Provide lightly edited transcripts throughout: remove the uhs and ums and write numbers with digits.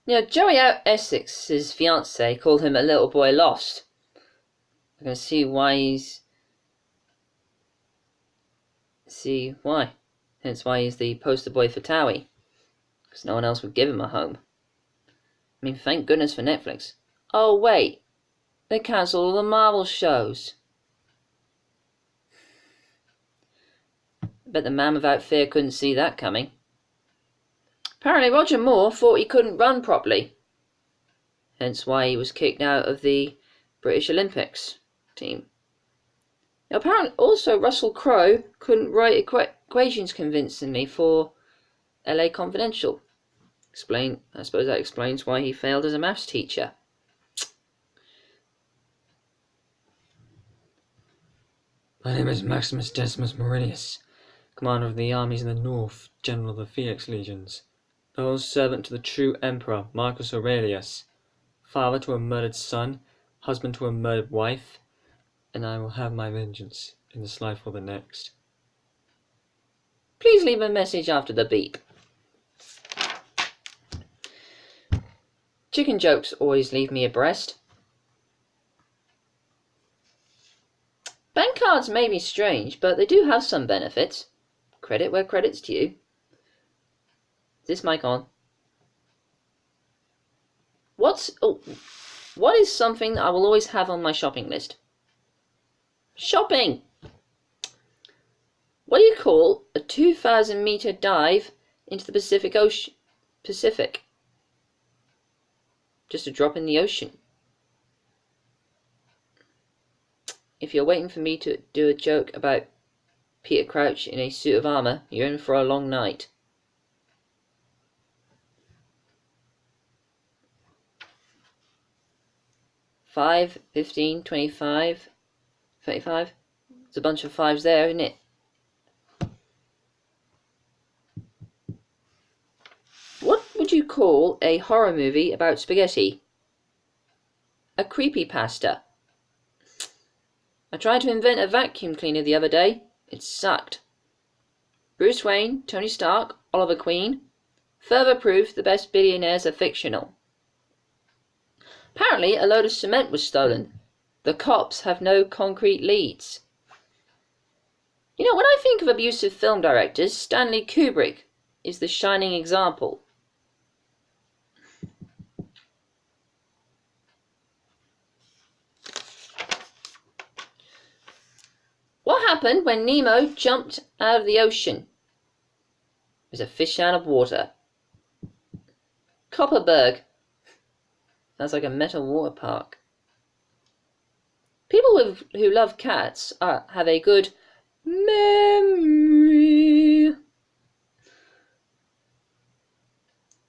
Joey out Essex's fiancée called him a little boy lost. I can see why. Hence why he's the poster boy for Towie. Because no one else would give him a home. I mean, thank goodness for Netflix. Oh, wait. They cancelled all the Marvel shows. I bet the man without fear couldn't see that coming. Apparently Roger Moore thought he couldn't run properly. Hence why he was kicked out of the British Olympics team. Apparently also Russell Crowe couldn't write equations convincingly for LA Confidential. I suppose that explains why he failed as a maths teacher. My name is Maximus Decimus Meridius, commander of the armies in the north, general of the Felix legions, old servant to the true emperor Marcus Aurelius, father to a murdered son, husband to a murdered wife, and I will have my vengeance in this life or the next. Please leave a message after the beep. Chicken jokes always leave me abreast. Bank cards may be strange, but they do have some benefits. Credit where credit's due. Is this mic on? What is something that I will always have on my shopping list? Shopping! What do you call a 2,000-meter dive into the Pacific Ocean? Just a drop in the ocean. If you're waiting for me to do a joke about Peter Crouch in a suit of armour, you're in for a long night. $5, $15, $25, $35. There's a bunch of fives there, isn't it? What would you call a horror movie about spaghetti? A creepypasta. I tried to invent a vacuum cleaner the other day. It sucked. Bruce Wayne, Tony Stark, Oliver Queen. Further proof the best billionaires are fictional. Apparently a load of cement was stolen. The cops have no concrete leads. When I think of abusive film directors, Stanley Kubrick is the shining example. What happened when Nemo jumped out of the ocean? It was a fish out of water. Copperberg. Sounds like a metal water park. People who love cats have a good memory.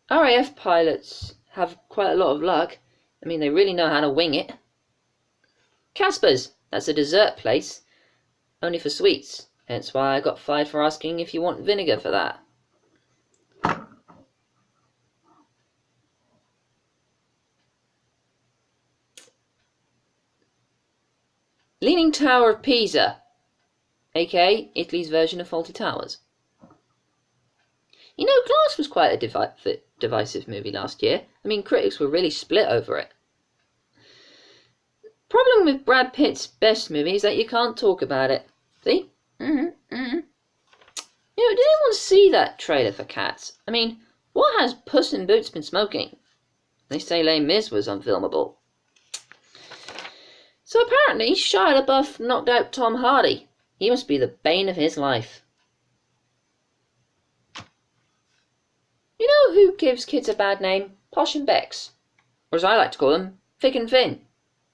RAF pilots have quite a lot of luck. I mean, they really know how to wing it. Casper's. That's a dessert place. Only for sweets, hence why I got fired for asking if you want vinegar for that. Leaning Tower of Pisa, aka Italy's version of Fawlty Towers. Glass was quite a divisive movie last year. I mean, critics were really split over it. Problem with Brad Pitt's best movie is that you can't talk about it. See? Did anyone see that trailer for Cats? I mean, what has Puss in Boots been smoking? They say Les Mis was unfilmable. So apparently Shia LaBeouf knocked out Tom Hardy. He must be the bane of his life. You know who gives kids a bad name? Posh and Bex. Or as I like to call them, Thick and Thin.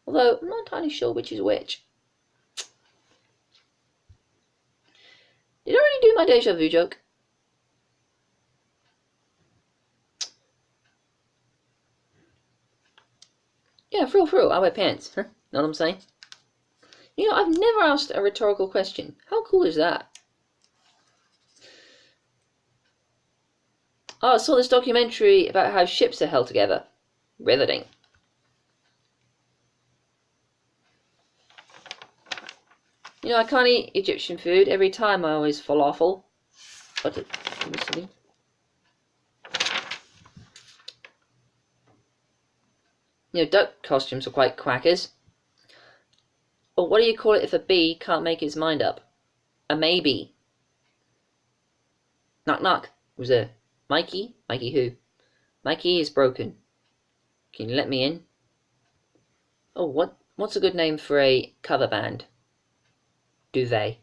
Although I'm not entirely sure which is which. Did I already do my deja vu joke? Yeah, for real, I wear pants. Huh? Know what I'm saying? I've never asked a rhetorical question. How cool is that? Oh, I saw this documentary about how ships are held together. Riveting. I can't eat Egyptian food. Every time I always falafel. But Duck costumes are quite quackers. Or what do you call it if a bee can't make its mind up? A maybe. Knock knock. Who's there? Mikey? Mikey who? Mikey is broken. Can you let me in? Oh, what's a good name for a cover band? Duvet.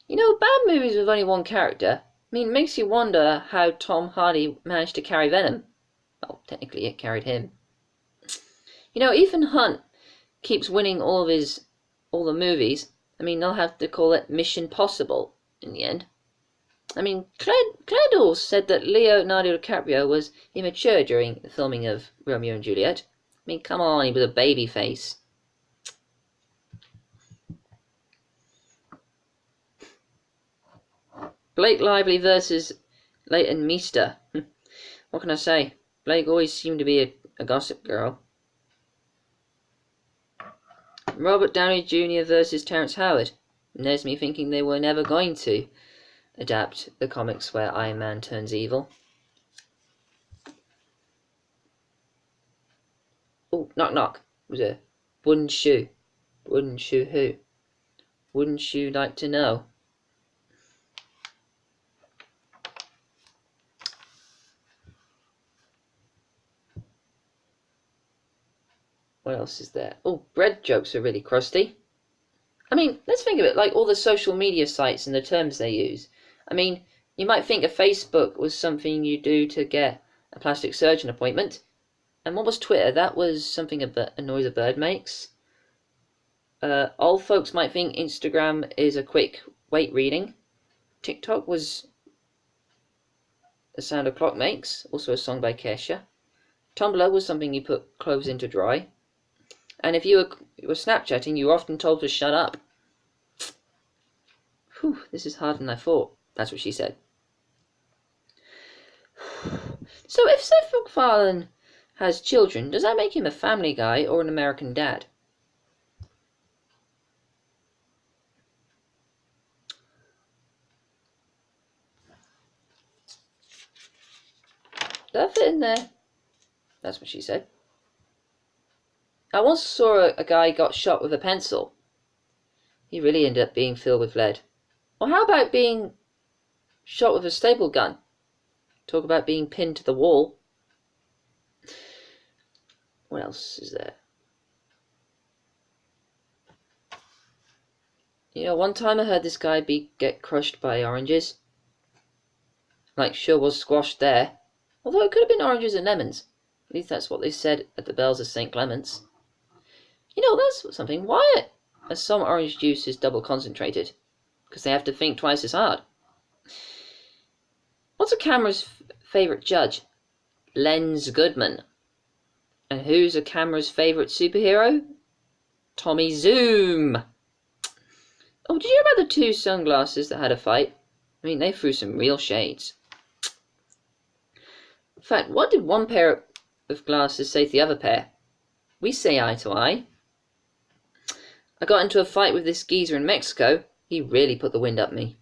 Bad movies with only one character, it makes you wonder how Tom Hardy managed to carry Venom. Well, technically it carried him. Ethan Hunt keeps winning all the movies. They'll have to call it Mission Possible in the end. Claire Dawes said that Leonardo DiCaprio was immature during the filming of Romeo and Juliet. Come on, he was a baby face. Blake Lively versus Leighton Meester. What can I say? Blake always seemed to be a gossip girl. Robert Downey Jr. versus Terrence Howard. There's me thinking they were never going to adapt the comics where Iron Man turns evil. Oh, knock knock. Was it? Wouldn't you? Wouldn't you who? Wouldn't you like to know? What else is there? Oh, bread jokes are really crusty. Let's think of it like all the social media sites and the terms they use. You might think a Facebook was something you do to get a plastic surgeon appointment. And what was Twitter? That was something a noise a bird makes. Old folks might think Instagram is a quick weight reading. TikTok was the sound a clock makes, also a song by Kesha. Tumblr was something you put clothes in to dry. And if you were Snapchatting, you were often told to shut up. Whew, this is harder than I thought. That's what she said. So if Seth MacFarlane has children, does that make him a Family Guy or an American Dad? Does that fit in there? That's what she said. I once saw a guy got shot with a pencil. He really ended up being filled with lead. Or how about being shot with a staple gun? Talk about being pinned to the wall. What else is there? One time I heard this guy get crushed by oranges. Sure was squashed there. Although it could have been oranges and lemons. At least that's what they said at the bells of St. Clement's. That's something. Why are some orange juices double concentrated? Because they have to think twice as hard. What's a camera's favourite judge? Lens Goodman. And who's a camera's favourite superhero? Tommy Zoom. Oh, did you hear about the two sunglasses that had a fight? They threw some real shades. In fact, what did one pair of glasses say to the other pair? We say eye to eye. I got into a fight with this geezer in Mexico. He really put the wind up me.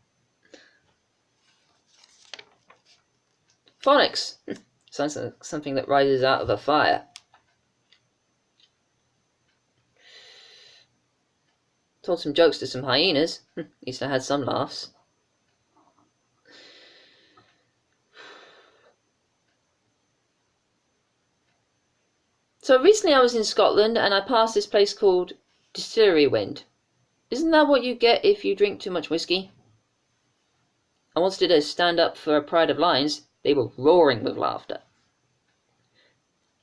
Phonics. Sounds like something that rises out of a fire. Told some jokes to some hyenas. At least I had some laughs. So recently I was in Scotland and I passed this place called Distillery Wind. Isn't that what you get if you drink too much whiskey? I once did a stand-up for a Pride of Lions. They were roaring with laughter.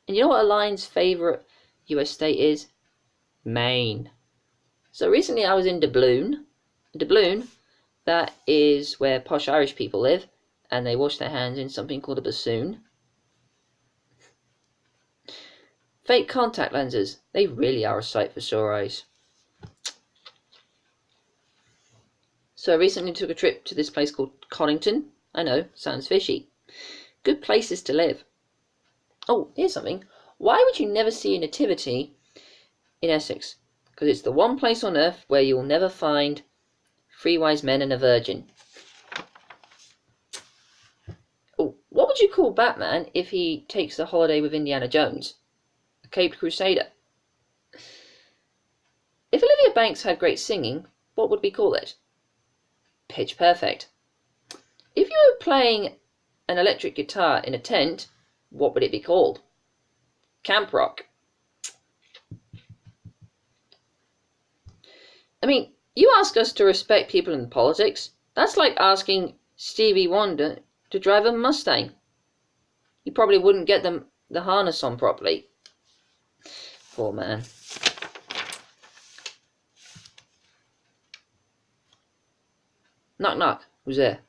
And you know what a lion's favourite US state is? Maine. So recently I was in Doubloon. Doubloon, that is where posh Irish people live, and they wash their hands in something called a bassoon. Fake contact lenses. They really are a sight for sore eyes. So I recently took a trip to this place called Connington. I know, sounds fishy. Good places to live. Oh, here's something. Why would you never see a nativity in Essex? Because it's the one place on earth where you'll never find 3 wise men and a virgin. Oh, what would you call Batman if he takes a holiday with Indiana Jones? A Caped Crusader. If Olivia Banks had great singing, what would we call it? Pitch Perfect. If you were playing an electric guitar in a tent, what would it be called? Camp Rock. I mean, you ask us to respect people in politics. That's like asking Stevie Wonder to drive a Mustang. You probably wouldn't get the harness on properly. Poor man. Knock knock. Who's there?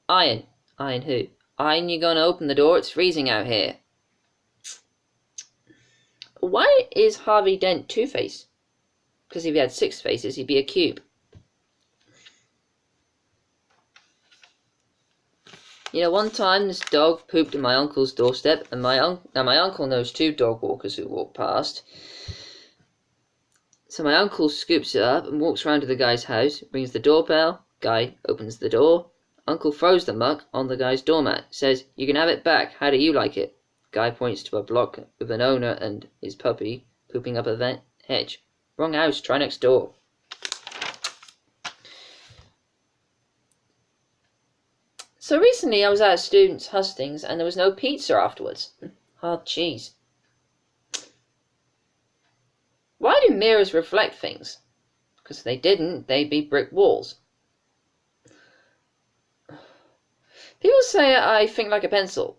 Iron. Iron who? Iron, you gonna open the door? It's freezing out here. Why is Harvey Dent Two-Face? Because if he had 6 faces, he'd be a cube. You know, one time this dog pooped in my uncle's doorstep, and my uncle knows 2 dog walkers who walk past. So my uncle scoops it up and walks round to the guy's house, rings the doorbell, guy opens the door, uncle throws the muck on the guy's doormat, says, "You can have it back, how do you like it?" Guy points to a block with an owner and his puppy pooping up a hedge. Wrong house, try next door. So recently I was at a student's hustings and there was no pizza afterwards. Hard cheese. Why do mirrors reflect things? Because if they didn't, they'd be brick walls. People say I think like a pencil.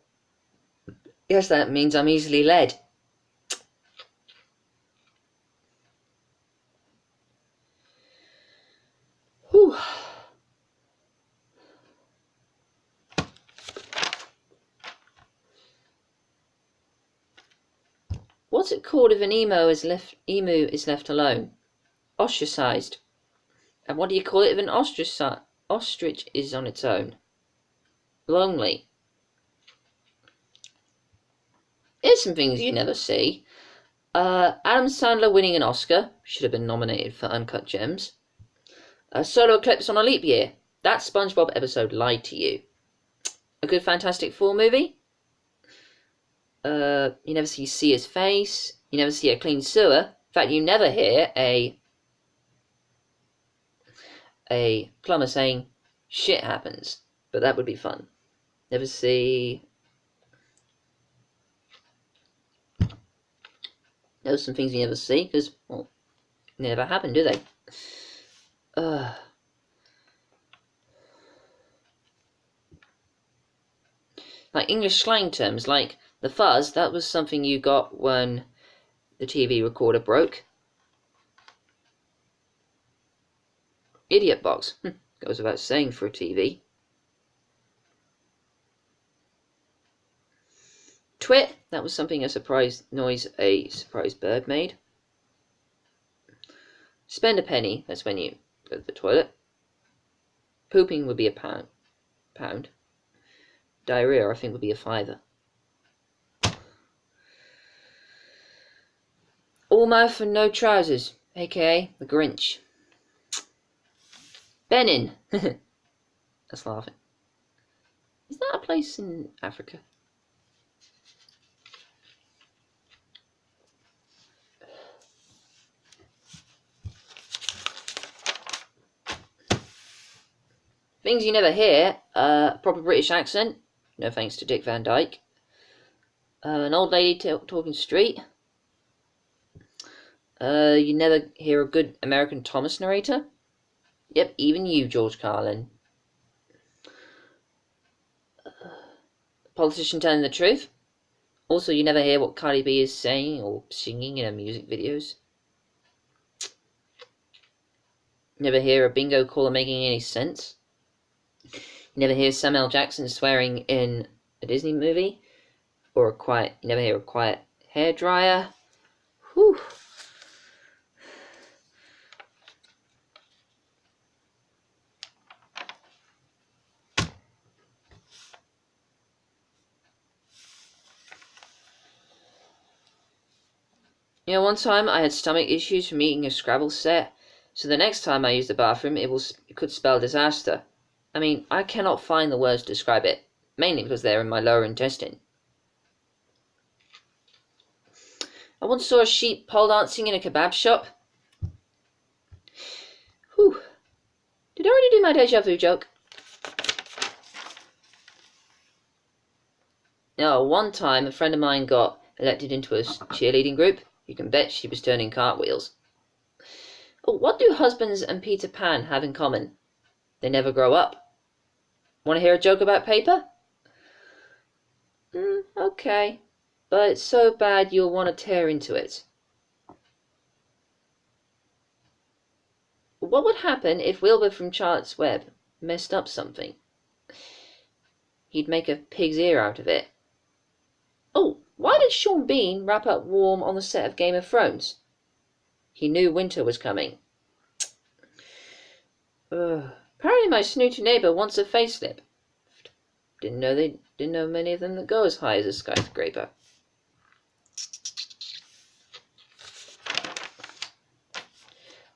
Guess that means I'm easily led. Whew. What's it called if an emu is left alone? Ostracized. And what do you call it if an ostrich is on its own? Lonely. Here's some things you never see. Adam Sandler winning an Oscar. Should have been nominated for Uncut Gems. Solar eclipse on a leap year. That SpongeBob episode lied to you. A good Fantastic Four movie. You never see his face. You never see a clean sewer. In fact, you never hear a plumber saying, "Shit happens." But that would be fun. Never see... Those are some things you never see, because, well, they never happen, do they? Like English slang terms, like the fuzz, that was something you got when the TV recorder broke. Idiot box. Goes without saying for a TV. Twit, that was something a surprise noise a surprise bird made. Spend a penny, that's when you go to the toilet. Pooping would be a pound. Diarrhea, I think, would be a $5. All mouth and no trousers, aka the Grinch. Benin. That's laughing. Is that a place in Africa? Things you never hear, proper British accent, no thanks to Dick Van Dyke. An old lady talking straight. You never hear a good American Thomas narrator. Yep, even you, George Carlin. Politician telling the truth. Also, you never hear what Cardi B is saying or singing in her music videos. Never hear a bingo caller making any sense. You never hear Samuel Jackson swearing in a Disney movie, or you never hear a quiet hairdryer. Whew. You know, one time I had stomach issues from eating a Scrabble set, so the next time I used the bathroom, it could spell disaster. I mean, I cannot find the words to describe it. mainly because they're in my lower intestine. I once saw a sheep pole dancing in a kebab shop. Whew. Did I already do my deja vu joke? No, one time a friend of mine got elected into a cheerleading group. You can bet she was turning cartwheels. Oh, what do husbands and Peter Pan have in common? They never grow up. Want to hear a joke about paper? Okay. But it's so bad you'll want to tear into it. What would happen if Wilbur from Charlotte's Web messed up something? He'd make a pig's ear out of it. Oh, why did Sean Bean wrap up warm on the set of Game of Thrones? He knew winter was coming. Apparently my snooty neighbour wants a facelift. Didn't know many of them that go as high as a skyscraper.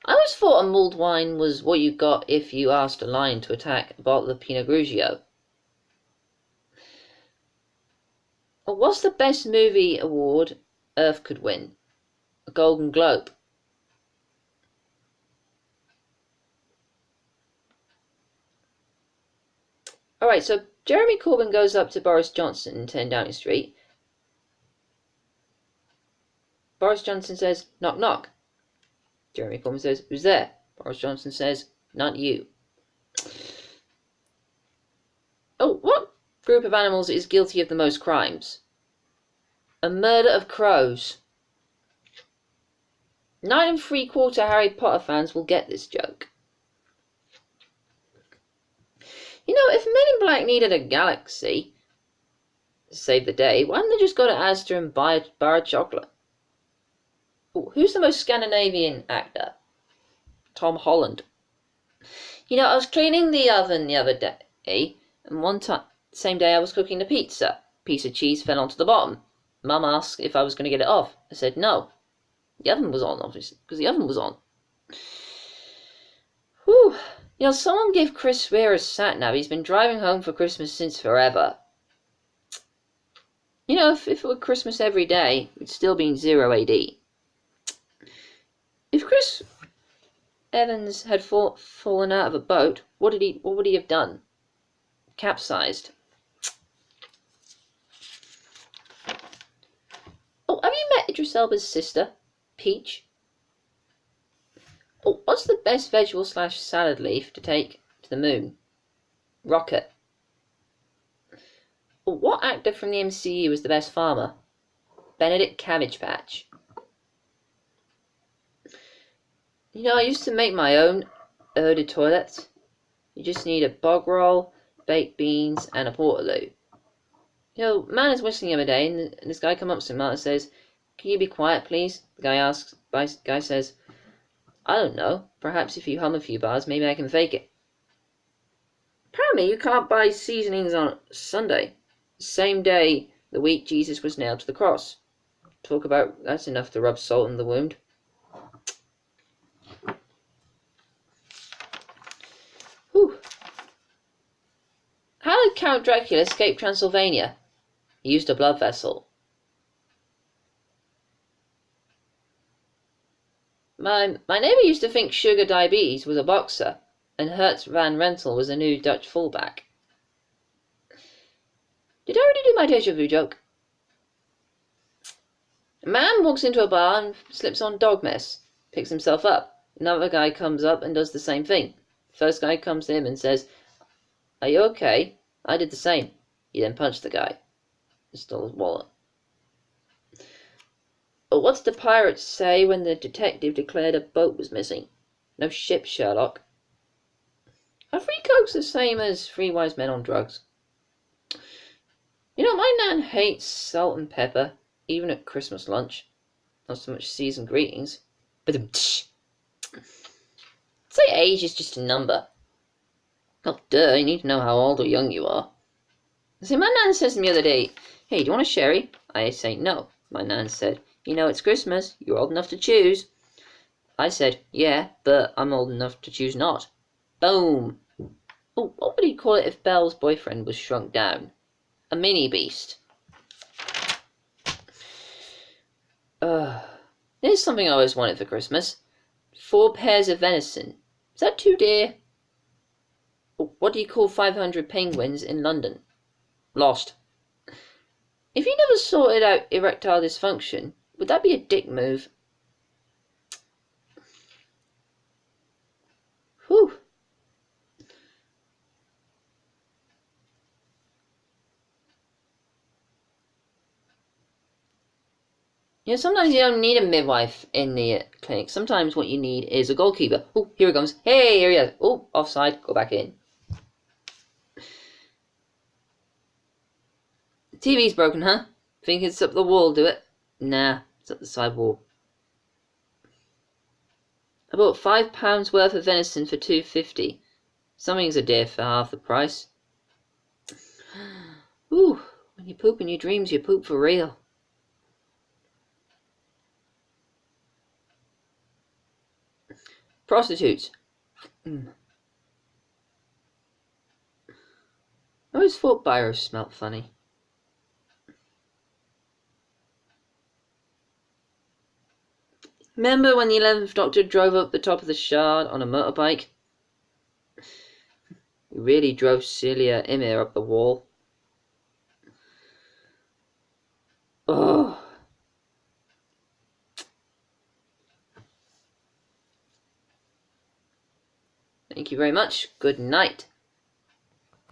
I always thought a mulled wine was what you got if you asked a lion to attack a bottle of Pinot Grigio. What's the best movie award Earth could win? A Golden Globe. Alright, so Jeremy Corbyn goes up to Boris Johnson in 10 Downing Street. Boris Johnson says, knock knock. Jeremy Corbyn says, who's there? Boris Johnson says, not you. Oh, what group of animals is guilty of the most crimes? A murder of crows. 9 3/4 Harry Potter fans will get this joke. You know, if Men in Black needed a galaxy to save the day, why didn't they just go to Asda and buy a bar of chocolate? Ooh, who's the most Scandinavian actor? Tom Holland. You know, I was cleaning the oven the other day, and same day I was cooking the pizza. Piece of cheese fell onto the bottom. Mum asked if I was going to get it off. I said no. The oven was on, obviously, because the oven was on. Whew. You know, someone give Chris Weir a sat-nav. He's been driving home for Christmas since forever. You know, if it were Christmas every day, it'd still be in 0 AD. If Chris Evans had fallen out of a boat, what would he have done? Capsized. Oh, have you met Idris Elba's sister, Peach? Oh, what's the best vegetable/salad leaf to take to the moon? Rocket. Oh, what actor from the MCU was the best farmer? Benedict Cabbage Patch. You know, I used to make my own eau de toilette. You just need a bog roll, baked beans, and a portaloo. You know, man is whistling the other day, and this guy comes up to him and says, "Can you be quiet, please?" The guy says, "I don't know. Perhaps if you hum a few bars, maybe I can fake it." Apparently, you can't buy seasonings on Sunday, the same day the week Jesus was nailed to the cross. Talk about that's enough to rub salt in the wound. Whew. How did Count Dracula escape Transylvania? He used a blood vessel. My neighbour used to think Sugar Diabetes was a boxer, and Hertz Van Rentel was a new Dutch fullback. Did I already do my deja vu joke? A man walks into a bar and slips on dog mess, picks himself up. Another guy comes up and does the same thing. First guy comes to him and says, "Are you okay?" I did the same. He then punched the guy and stole his wallet. But what did the pirates say when the detective declared a boat was missing? No ship, Sherlock. Are 3 cokes the same as 3 wise men on drugs? You know, my nan hates salt and pepper, even at Christmas lunch. Not so much seasoned greetings. But say age is just a number. Oh, duh, you need to know how old or young you are. See, my nan says to me the other day, "Hey, do you want a sherry?" I say no. My nan said, "You know, it's Christmas. You're old enough to choose." I said, "Yeah, but I'm old enough to choose not." Boom. Oh, what would he call it if Belle's boyfriend was shrunk down? a mini beast. Here's something I always wanted for Christmas. 4 pairs of venison. Is that too dear? What do you call 500 penguins in London? Lost. If you never sorted out erectile dysfunction, would that be a dick move? Whew. You know, sometimes you don't need a midwife in the clinic. Sometimes what you need is a goalkeeper. Oh, here he comes. Hey, here he is. Oh, offside. Go back in. The TV's broken, huh? Think it's up the wall, do it? Nah, it's up the side wall. I bought £5 worth of venison for £2.50. Something's a dear for half the price. Ooh, when you poop in your dreams, you poop for real. Prostitutes. I always thought Byro smelt funny. Remember when the 11th Doctor drove up the top of the Shard on a motorbike? He really drove Celia Ymir up the wall. Oh. Thank you very much. Good night.